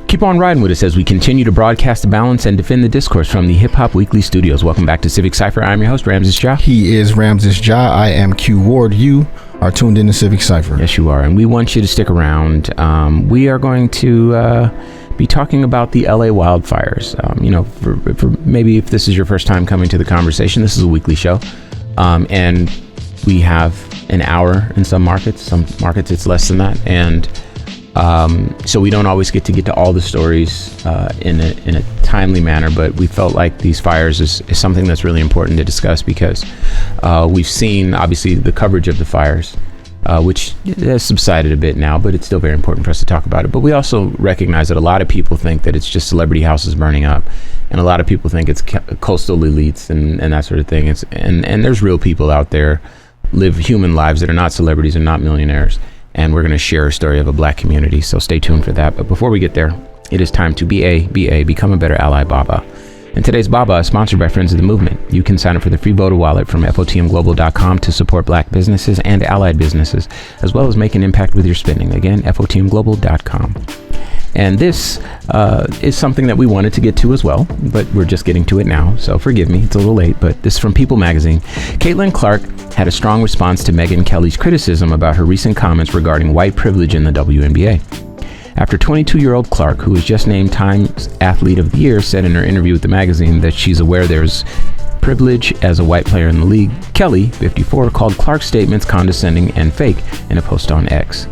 Keep on riding with us as we continue to broadcast the balance and defend the discourse from the Hip Hop Weekly studios. Welcome back to Civic Cipher. I'm your host, Ramses Ja. He is Ramses Ja. I am Q Ward. You are tuned in to Civic Cipher. Yes, you are. And we want you to stick around. We are going to be talking about the LA wildfires. For maybe if this is your first time coming to the conversation, this is a weekly show. And we have an hour in some markets it's less than that. And so we don't always get to all the stories in a timely manner, but we felt like these fires is something that's really important to discuss because we've seen obviously the coverage of the fires, which has subsided a bit now, but it's still very important for us to talk about it. But we also recognize that a lot of people think that it's just celebrity houses burning up, and a lot of people think it's coastal elites and that sort of thing. And there's real people out there live human lives that are not celebrities and not millionaires. And we're going to share a story of a black community. So stay tuned for that. But before we get there, it is time to become a better ally, Baba. And today's Baba is sponsored by Friends of the Movement. You can sign up for the free voter wallet from FOTMglobal.com to support black businesses and allied businesses, as well as make an impact with your spending. Again, FOTMglobal.com. And this is something that we wanted to get to as well, but we're just getting to it now. So forgive me, it's a little late, but this is from People magazine. Caitlin Clark had a strong response to Megyn Kelly's criticism about her recent comments regarding white privilege in the WNBA. After 22-year-old Clark, who was just named Times Athlete of the Year, said in her interview with the magazine that she's aware there's privilege as a white player in the league, Kelly, 54, called Clark's statements condescending and fake in a post on X.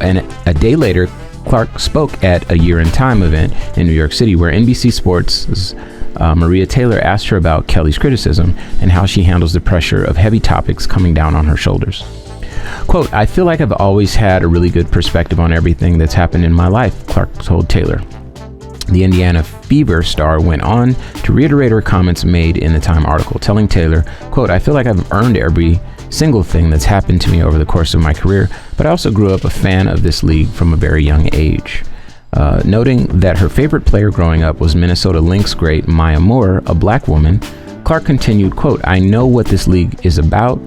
And a day later, Clark spoke at a Year in Time event in New York City, where NBC Sports' Maria Taylor asked her about Kelly's criticism and how she handles the pressure of heavy topics coming down on her shoulders. Quote, "I feel like I've always had a really good perspective on everything that's happened in my life," Clark told Taylor. The Indiana Fever star went on to reiterate her comments made in the Time article, telling Taylor, quote, "I feel like I've earned every single thing that's happened to me over the course of my career, but I also grew up a fan of this league from a very young age." Noting that her favorite player growing up was Minnesota Lynx great Maya Moore, a black woman, Clark continued, quote, "I know what this league is about,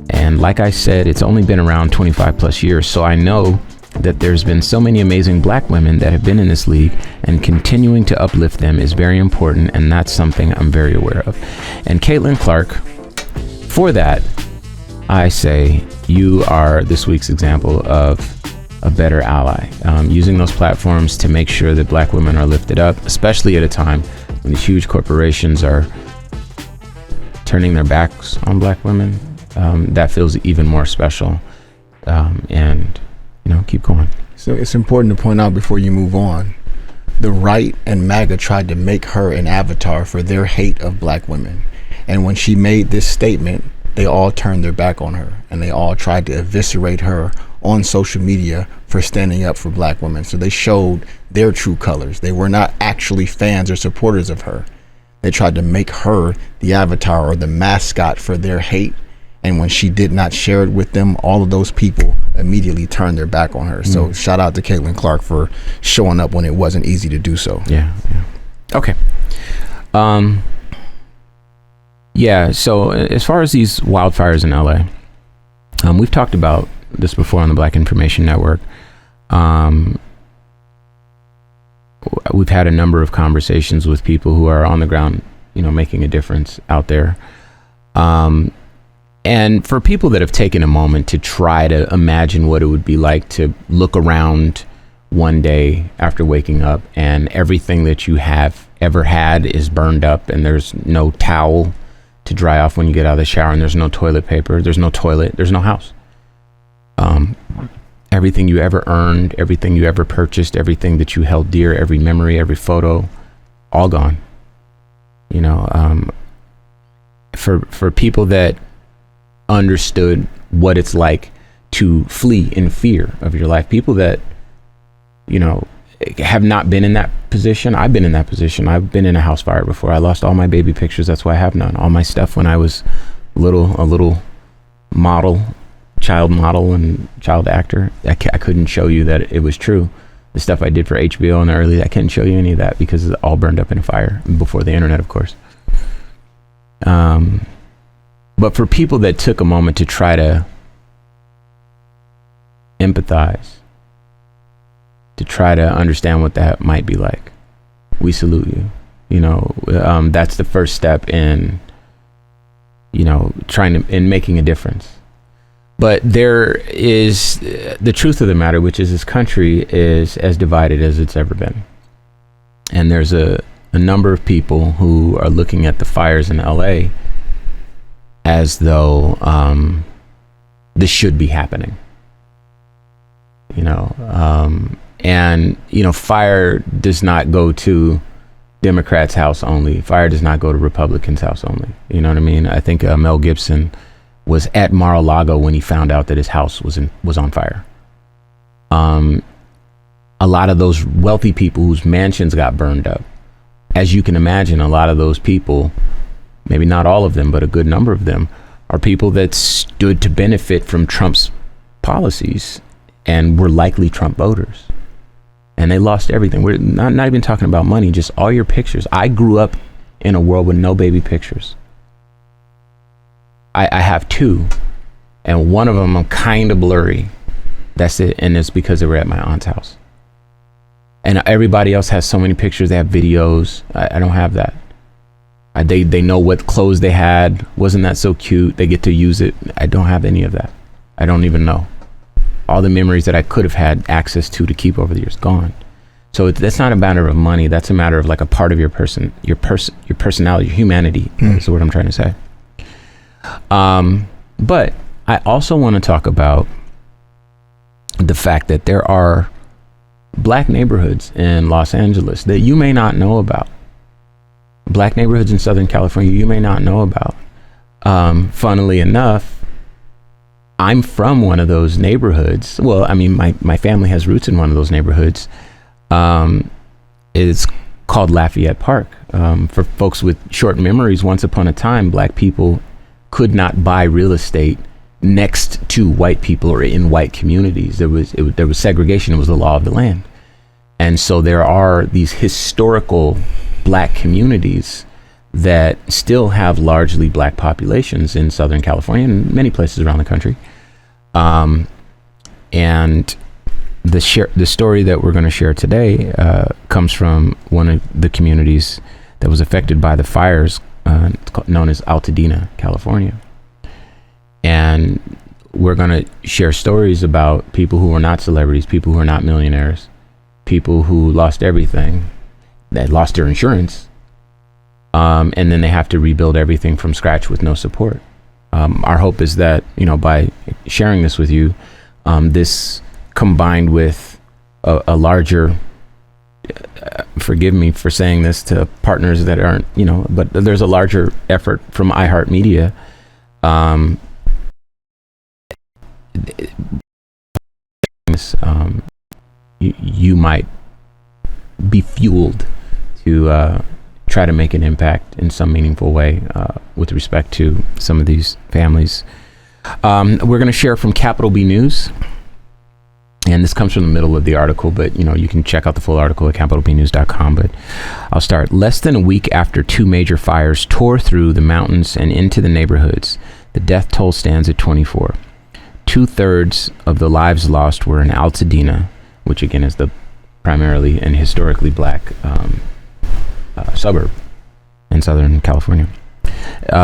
and like I said, it's only been around 25 plus years, so I know that there's been so many amazing black women that have been in this league, and continuing to uplift them is very important, and that's something I'm very aware of." And Caitlin Clark, for that, I say you are this week's example of a better ally, using those platforms to make sure that black women are lifted up, especially at a time when these huge corporations are turning their backs on black women. That feels even more special. And keep going. So it's important to point out before you move on, the right and MAGA tried to make her an avatar for their hate of black women. And when she made this statement, they all turned their back on her, and they all tried to eviscerate her on social media for standing up for black women. So they showed their true colors. They were not actually fans or supporters of her. They tried to make her the avatar or the mascot for their hate. And when she did not share it with them, all of those people immediately turned their back on her. So shout out to Caitlin Clark for showing up when it wasn't easy to do so. Yeah. Okay. So as far as these wildfires in LA, we've talked about this before on the Black Information Network. We've had a number of conversations with people who are on the ground, making a difference out there. And for people that have taken a moment to try to imagine what it would be like to look around one day after waking up and everything that you have ever had is burned up, and there's no towel to dry off when you get out of the shower, and there's no toilet paper, there's no toilet, there's no house. Everything you ever earned, everything you ever purchased, everything that you held dear, every memory, every photo, all gone. For people that understood what it's like to flee in fear of your life, people that have not been in that position. I've been in that position. I've been in a house fire before. I lost all my baby pictures. That's why I have none. All my stuff when I was a little child model and child actor, I couldn't show you that it was true. The stuff I did for HBO in the early, I couldn't show you any of that because it's all burned up in a fire before the internet, of course. But for people that took a moment to try to empathize, to try to understand what that might be like, we salute you. You know, that's the first step in, you know, in making a difference. But there is the truth of the matter, which is this country is as divided as it's ever been. And there's a number of people who are looking at the fires in LA as though this should be happening. You know, and, you know, fire does not go to Democrats' house only. Fire does not go to Republicans' house only. You know what I mean? I think Mel Gibson was at Mar-a-Lago when he found out that his house was on fire. A lot of those wealthy people whose mansions got burned up, as you can imagine, a lot of those people, maybe not all of them, but a good number of them, are people that stood to benefit from Trump's policies and were likely Trump voters. And they lost everything. We're not even talking about money, just all your pictures. I grew up in a world with no baby pictures. I have two, and one of them I'm kind of blurry. That's it, and it's because they were at my aunt's house. And everybody else has so many pictures. They have videos. I don't have that. They know what clothes they had. Wasn't that so cute? They get to use it. I don't have any of that. I don't even know. All the memories that I could have had access to keep over the years, gone. So that's not a matter of money. That's a matter of like a part of your personality, your humanity. Is what I'm trying to say. But I also want to talk about the fact that there are black neighborhoods in Los Angeles that you may not know about. Black neighborhoods in Southern California you may not know about. Funnily enough, I'm from one of those neighborhoods. Well, I mean, my family has roots in one of those neighborhoods. It's called Lafayette Park. For folks with short memories, once upon a time, black people could not buy real estate next to white people or in white communities. There was segregation. It was the law of the land. And so there are these historical black communities that still have largely black populations in Southern California and many places around the country. And the story that we're going to share today comes from one of the communities that was affected by the fires, known as Altadena, California. And we're going to share stories about people who are not celebrities, people who are not millionaires, people who lost everything, that lost their insurance, and then they have to rebuild everything from scratch with no support. Our hope is that, you know, by sharing this with you, this combined with a larger, forgive me for saying this to partners that aren't, you know, but there's a larger effort from iHeartMedia. You might be fueled to try to make an impact in some meaningful way with respect to some of these families. We're going to share from Capital B News, and this comes from the middle of the article, but you know, you can check out the full article at capitalbnews.com. But I'll start. Less than a week after two major fires tore through the mountains and into the neighborhoods, the death toll stands at 24. 2/3 of the lives lost were in Altadena, which again is the primarily and historically black suburb in Southern California.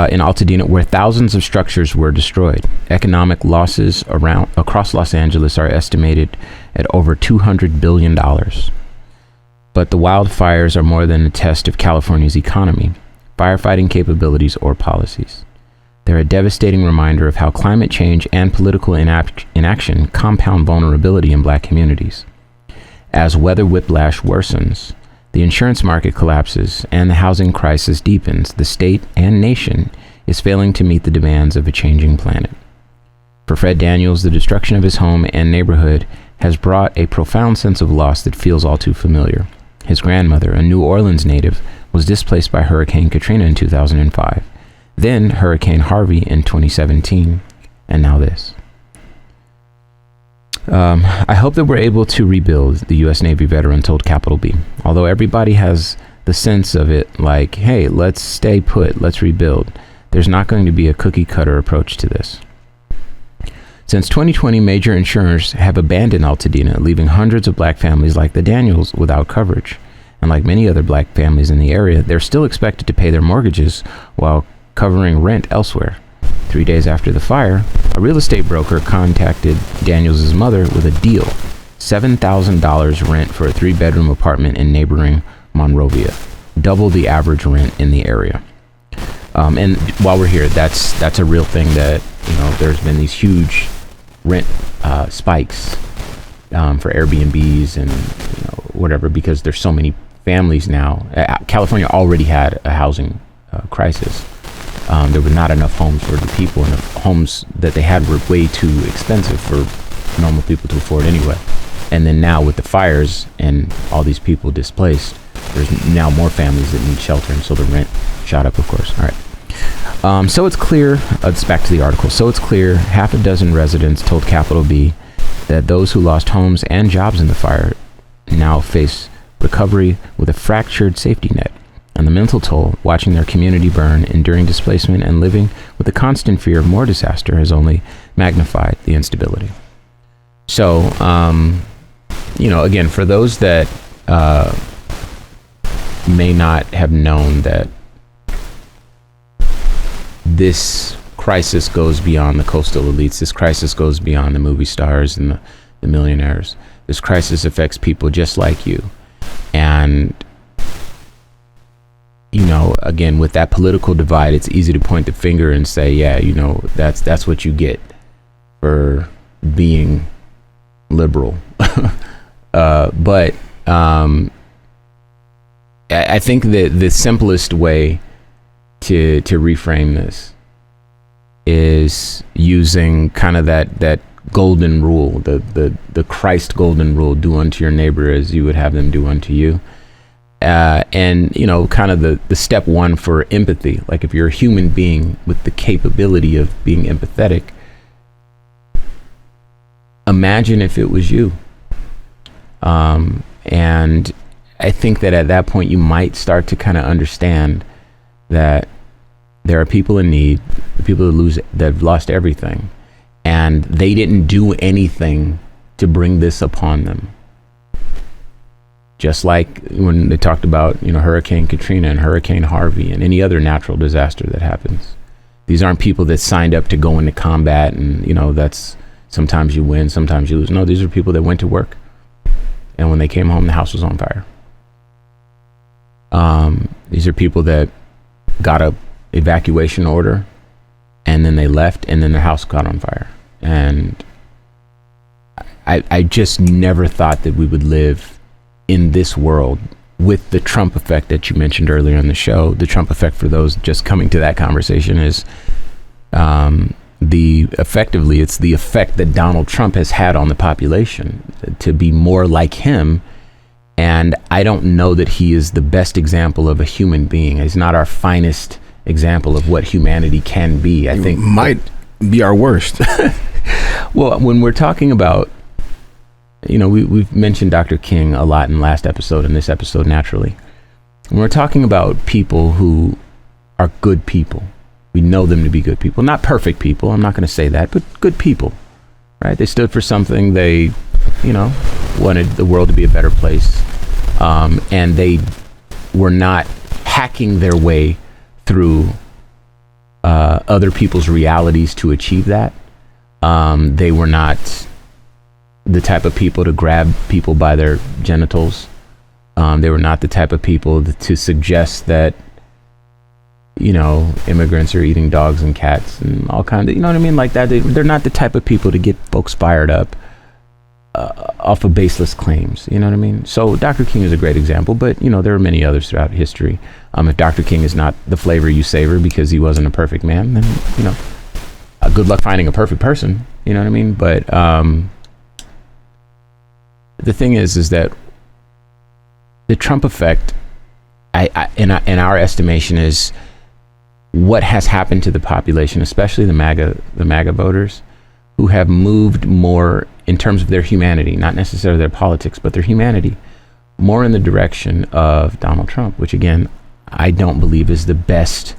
In Altadena, where thousands of structures were destroyed. Economic losses across Los Angeles are estimated at over $200 billion. But the wildfires are more than a test of California's economy, firefighting capabilities, or policies. They're a devastating reminder of how climate change and political inaction compound vulnerability in black communities. As weather whiplash worsens, the insurance market collapses, and the housing crisis deepens, the state and nation is failing to meet the demands of a changing planet. For Fred Daniels, the destruction of his home and neighborhood has brought a profound sense of loss that feels all too familiar. His grandmother, a New Orleans native, was displaced by Hurricane Katrina in 2005, then Hurricane Harvey in 2017, and now this. I hope that we're able to rebuild, the U.S. Navy veteran told Capital B. Although everybody has the sense of it like, hey, let's stay put, let's rebuild, there's not going to be a cookie cutter approach to this. Since 2020, major insurers have abandoned Altadena, leaving hundreds of black families like the Daniels without coverage. And like many other black families in the area, they're still expected to pay their mortgages while covering rent elsewhere. 3 days after the fire, a real estate broker contacted Daniels' mother with a deal: $7,000 rent for a 3-bedroom apartment in neighboring Monrovia, double the average rent in the area. And while we're here, that's a real thing that, there's been these huge rent spikes for Airbnbs and whatever, because there's so many families now. California already had a housing crisis. There were not enough homes for the people, and the homes that they had were way too expensive for normal people to afford anyway. And then now with the fires and all these people displaced, there's now more families that need shelter, and so the rent shot up, of course. All right. So it's clear, it's back to the article. So it's clear, half a dozen residents told Capital B that those who lost homes and jobs in the fire now face recovery with a fractured safety net. And the mental toll, watching their community burn, enduring displacement, and living with the constant fear of more disaster has only magnified the instability. So, again, for those that may not have known that this crisis goes beyond the coastal elites, this crisis goes beyond the movie stars and the millionaires. This crisis affects people just like you. And again, with that political divide, it's easy to point the finger and say, yeah, that's what you get for being liberal. But I think that the simplest way to reframe this is using kind of that golden rule, the Christ golden rule: do unto your neighbor as you would have them do unto you. And kind of the step one for empathy. Like, if you're a human being with the capability of being empathetic, imagine if it was you. And I think that at that point you might start to kind of understand that there are people in need, people that have lost everything, and they didn't do anything to bring this upon them. Just like when they talked about, Hurricane Katrina and Hurricane Harvey and any other natural disaster that happens. These aren't people that signed up to go into combat and, that's sometimes you win, sometimes you lose. No, these are people that went to work. And when they came home, the house was on fire. These are people that got a evacuation order, and then they left, and then their house caught on fire. And I just never thought that we would live in this world with the Trump effect that you mentioned earlier in the show. The Trump effect, for those just coming to that conversation, is it's the effect that Donald Trump has had on the population to be more like him. And I don't know that he is the best example of a human being. He's not our finest example of what humanity can be. I think might be our worst. Well, when we're talking about, we've mentioned Dr. King a lot in last episode and this episode naturally. When we're talking about people who are good people, we know them to be good people. Not perfect people, I'm not going to say that, but good people, right? They stood for something. They, wanted the world to be a better place. And they were not hacking their way through other people's realities to achieve that. They were not the type of people to grab people by their genitals. They were not the type of people to suggest that, immigrants are eating dogs and cats and all kinds of, like that. They're not the type of people to get folks fired up off of baseless claims. So Dr. King is a great example, but there are many others throughout history. If Dr. King is not the flavor you savor because he wasn't a perfect man, then good luck finding a perfect person. But the thing is that the Trump effect, in our estimation, is what has happened to the population, especially the MAGA voters, who have moved more in terms of their humanity, not necessarily their politics, but their humanity, more in the direction of Donald Trump, which again, I don't believe is the best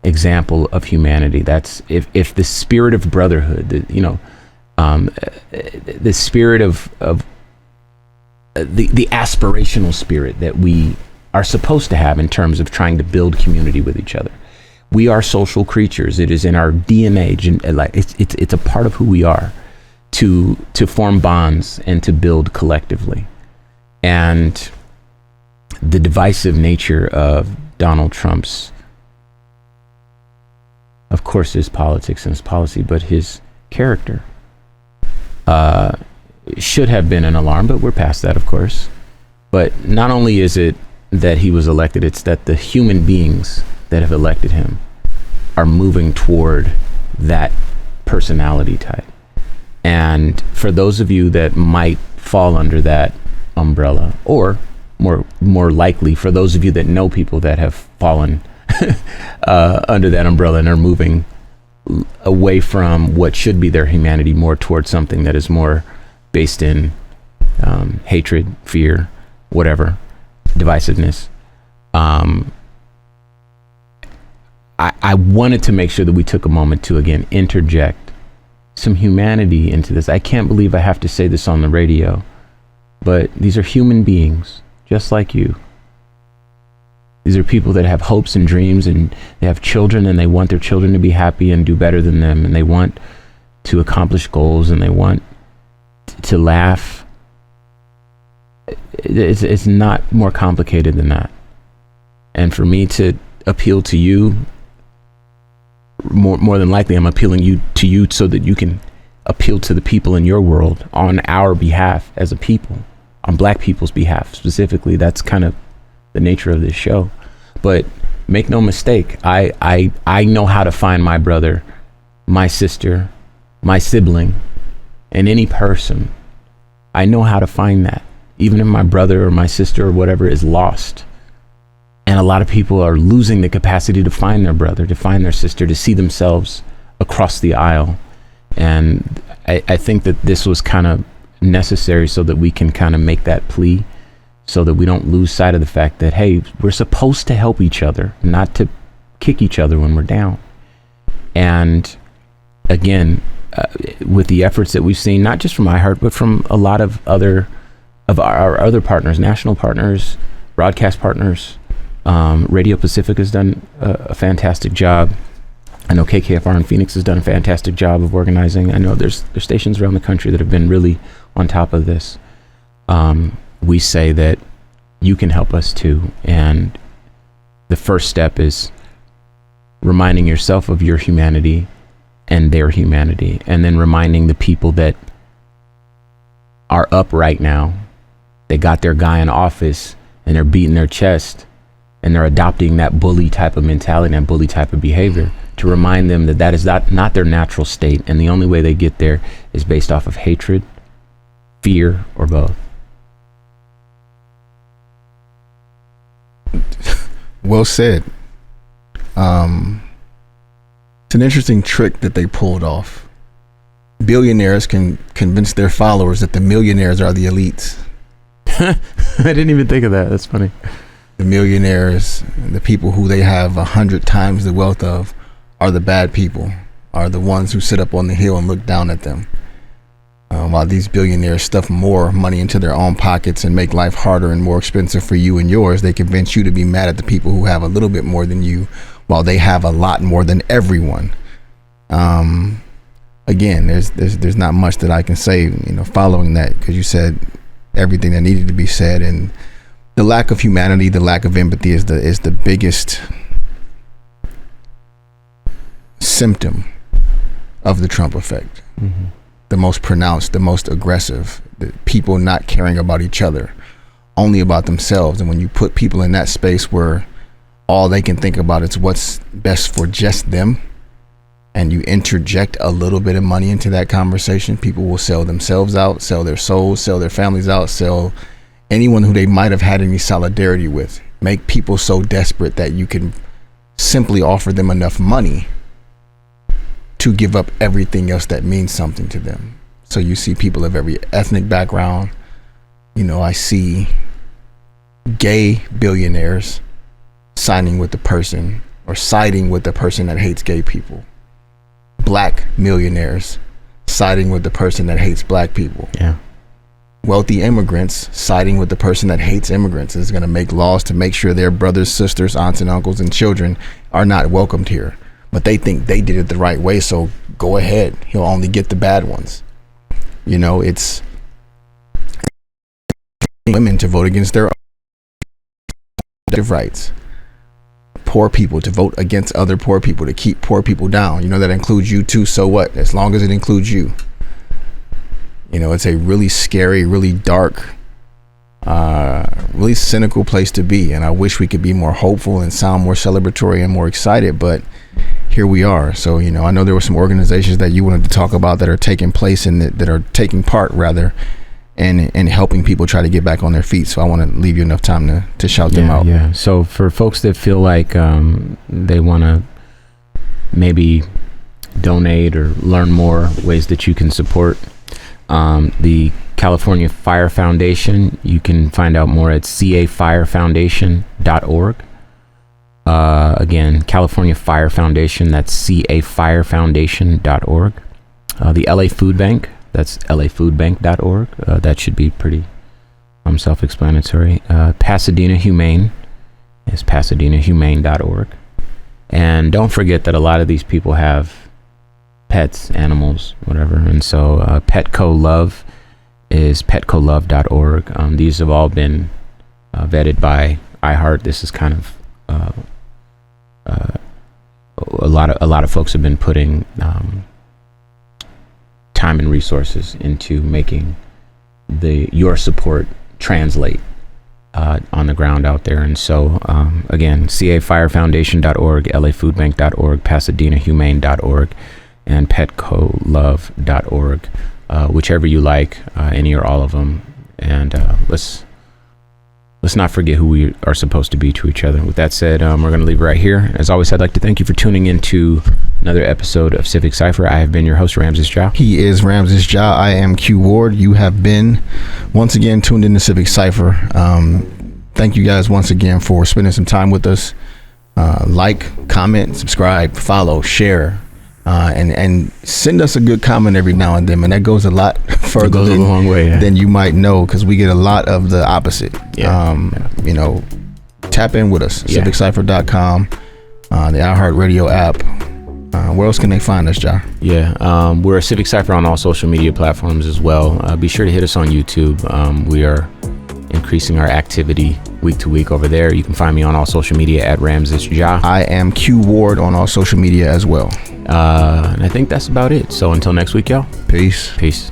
example of humanity. That's if the spirit of brotherhood, the spirit of the aspirational spirit that we are supposed to have in terms of trying to build community with each other. We are social creatures. It is in our DNA. It's a part of who we are to form bonds and to build collectively. And the divisive nature of Donald Trump's, of course, his politics and his policy, but his character should have been an alarm, but we're past that, of course. But not only is it that he was elected, it's that the human beings that have elected him are moving toward that personality type. And for those of you that might fall under that umbrella, or more likely for those of you that know people that have fallen under that umbrella and are moving away from what should be their humanity more towards something that is more based in hatred, fear, whatever, divisiveness. I wanted to make sure that we took a moment to, again, interject some humanity into this. I can't believe I have to say this on the radio, but these are human beings, just like you. These are people that have hopes and dreams, and they have children, and they want their children to be happy and do better than them, and they want to accomplish goals, and they want to laugh. It's not more complicated than that. And for me to appeal to you, more than likely I'm appealing to you so that you can appeal to the people in your world on our behalf as a people, on Black people's behalf specifically. That's kind of the nature of this show. But make no mistake, I know how to find my brother, my sister, my sibling, and any person. I know how to find that, even if my brother or my sister or whatever is lost. And a lot of people are losing the capacity to find their brother, to find their sister, to see themselves across the aisle. And I think that this was kind of necessary so that we can kind of make that plea, so that we don't lose sight of the fact that, hey, we're supposed to help each other, not to kick each other when we're down. And again, with the efforts that we've seen, not just from iHeart, but from a lot of our other partners, national partners, broadcast partners. Radio Pacific has done a fantastic job. I know KKFR in Phoenix has done a fantastic job of organizing. I know there's stations around the country that have been really on top of this. We say that you can help us too. And the first step is reminding yourself of your humanity and their humanity, and then reminding the people that are up right now, they got their guy in office and they're beating their chest and they're adopting that bully type of mentality and bully type of behavior, to remind them that that is not their natural state, and the only way they get there is based off of hatred, fear, or both. Well said. It's an interesting trick that they pulled off. Billionaires can convince their followers that the millionaires are the elites. I didn't even think of that. That's funny. The millionaires, the people who they have 100 times the wealth of, are the bad people, are the ones who sit up on the hill and look down at them. While these billionaires stuff more money into their own pockets and make life harder and more expensive for you and yours, they convince you to be mad at the people who have a little bit more than you, while they have a lot more than everyone. Again, there's not much that I can say, following that, because you said everything that needed to be said, and the lack of humanity, the lack of empathy is the biggest symptom of the Trump effect. Mm-hmm. The most pronounced, the most aggressive, the people not caring about each other, only about themselves. And when you put people in that space where all they can think about is what's best for just them, and you interject a little bit of money into that conversation, people will sell themselves out, sell their souls, sell their families out, sell anyone who they might have had any solidarity with. Make people so desperate that you can simply offer them enough money to give up everything else that means something to them. So you see people of every ethnic background. I see gay billionaires signing with the person or siding with the person that hates gay people. Black millionaires siding with the person that hates black people. Yeah. Wealthy immigrants siding with the person that hates immigrants is going to make laws to make sure their brothers, sisters, aunts and uncles and children are not welcomed here. But they think they did it the right way, so go ahead. He'll only get the bad ones. You know, it's women to vote against their rights. Poor people to vote against other poor people, to keep poor people down. You know, that includes you too, so what? As long as it includes you. You know, it's a really scary, really dark, really cynical place to be. And I wish we could be more hopeful and sound more celebratory and more excited, but here we are. So, you know, I know there were some organizations that you wanted to talk about that are taking place and that are taking part rather in helping people try to get back on their feet. So I want to leave you enough time to shout them out. Yeah. So for folks that feel like they want to maybe donate or learn more ways that you can support the California Fire Foundation, you can find out more at cafirefoundation.org. Again, California Fire Foundation, that's cafirefoundation.org. The LA Food Bank, that's lafoodbank.org. That should be pretty self-explanatory. Pasadena Humane is pasadenahumane.org. And don't forget that a lot of these people have pets, animals, whatever. And so Petco Love is petcolove.org. These have all been vetted by iHeart. This is kind of a lot of folks have been putting time and resources into making your support translate on the ground out there. And so again, cafirefoundation.org, lafoodbank.org, pasadenahumane.org, and petcolove.org, whichever you like, any or all of them. And let's not forget who we are supposed to be to each other. With that said, we're going to leave it right here. As always, I'd like to thank you for tuning into another episode of Civic Cipher. I have been your host, Ramses Ja. He is Ramses Ja. I am Q Ward. You have been once again tuned into Civic Cipher. Thank you guys once again for spending some time with us. Like, comment, subscribe, follow, share. And send us a good comment every now and then, and that goes a lot further a long way, than you might know, because we get a lot of the opposite. You know, tap in with us. CivicCipher.com, the iHeartRadio app. Where else can they find us, Ja? We're Civic Cipher on all social media platforms as well. Be sure to hit us on YouTube. We are increasing our activity week to week over there. You can find me on all social media at Ramses Ja. I am Q Ward on all social media as well. And I think that's about it. So until next week, y'all. Peace. Peace.